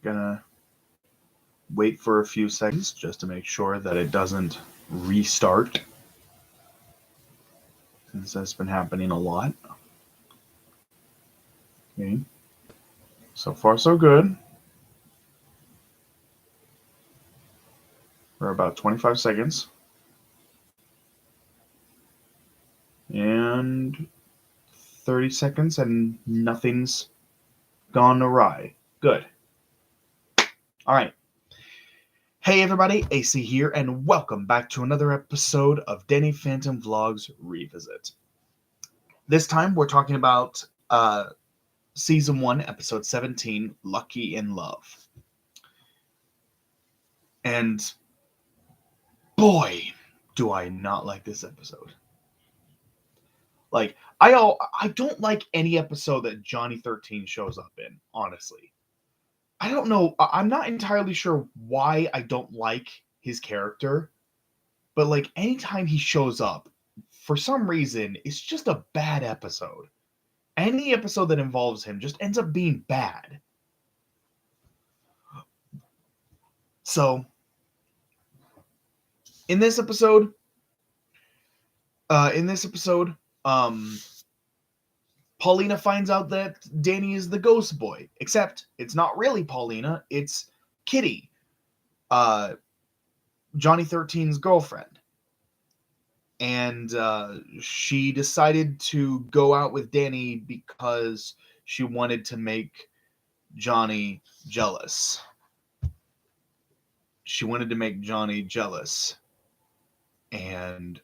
Gonna wait for a few seconds just to make sure that it doesn't restart, since that's been happening a lot. Okay. So far, so good. For about 25 seconds. And 30 seconds, and nothing's gone awry. Good. All right. Hey everybody, AC here, and welcome back to another episode of Danny Phantom Vlogs Revisit. This time we're talking about Season 1, Episode 17, Lucky in Love. And boy, do I not like this episode. Like, I don't like any episode that Johnny 13 shows up in, honestly. I don't know. I'm not entirely sure why I don't like his character, but like anytime he shows up, for some reason, it's just a bad episode. Any episode that involves him just ends up being bad. So, in this episode, Paulina finds out that Danny is the ghost boy. Except it's not really Paulina; it's Kitty, Johnny 13's girlfriend. And she decided to go out with Danny because she wanted to make Johnny jealous. She wanted to make Johnny jealous. And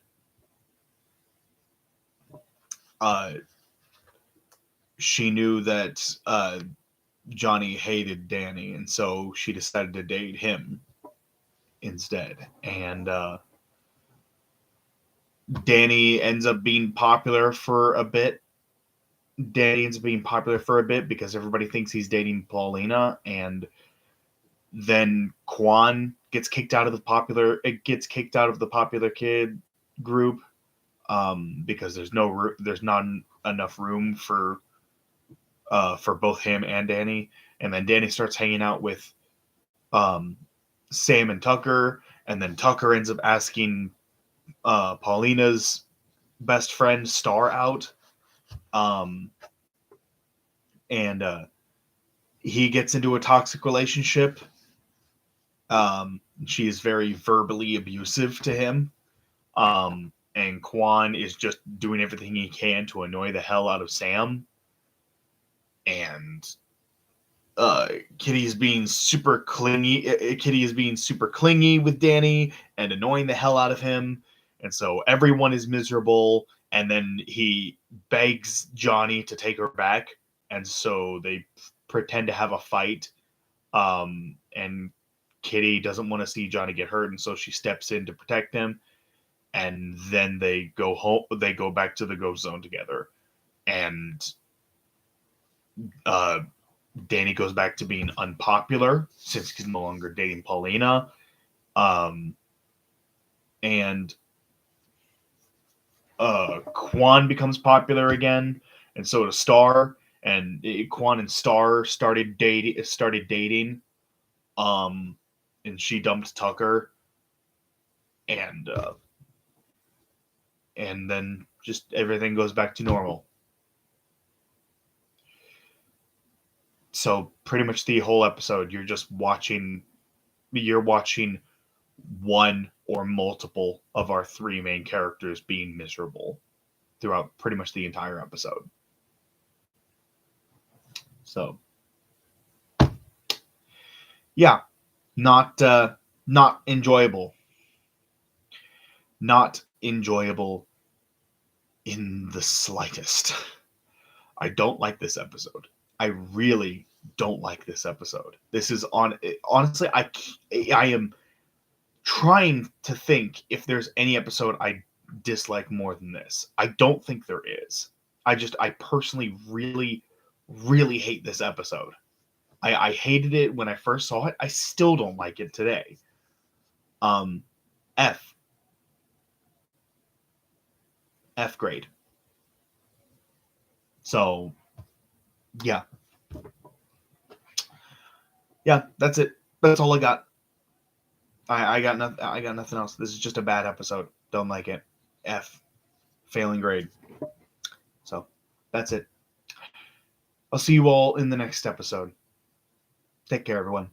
she knew that Johnny hated Danny, and so she decided to date him instead. And Danny ends up being popular for a bit. Danny ends up being popular for a bit because everybody thinks he's dating Paulina, and then Quan gets kicked out of the popular kid group because there's not enough room for both him and Danny. And then Danny starts hanging out with Sam and Tucker, and then Tucker ends up asking Paulina's best friend Star out, and he gets into a toxic relationship. She is very verbally abusive to him, and Quan is just doing everything he can to annoy the hell out of Sam. And Kitty is being super clingy. Kitty is being super clingy with Danny and annoying the hell out of him, and so everyone is miserable. And then he begs Johnny to take her back, and so they pretend to have a fight. And Kitty doesn't want to see Johnny get hurt, and so she steps in to protect him. And then they go home. They go back to the ghost zone together, and uh, Danny goes back to being unpopular since he's no longer dating Paulina. And Quan becomes popular again, and so does Star. And Quan and Star started dating. And she dumped Tucker, and then just everything goes back to normal. So pretty much the whole episode, you're watching one or multiple of our three main characters being miserable throughout pretty much the entire episode. So yeah, not enjoyable. Not enjoyable in the slightest. I don't like this episode. I really don't like this episode. This is honestly, I am trying to think if there's any episode I dislike more than this. I don't think there is. I personally really, really hate this episode. I hated it when I first saw it. I still don't like it today. F. F grade. So, yeah. Yeah, that's it. That's all I got. I got nothing. I got nothing else. This is just a bad episode. Don't like it. F. Failing grade. So that's it. I'll see you all in the next episode. Take care, everyone.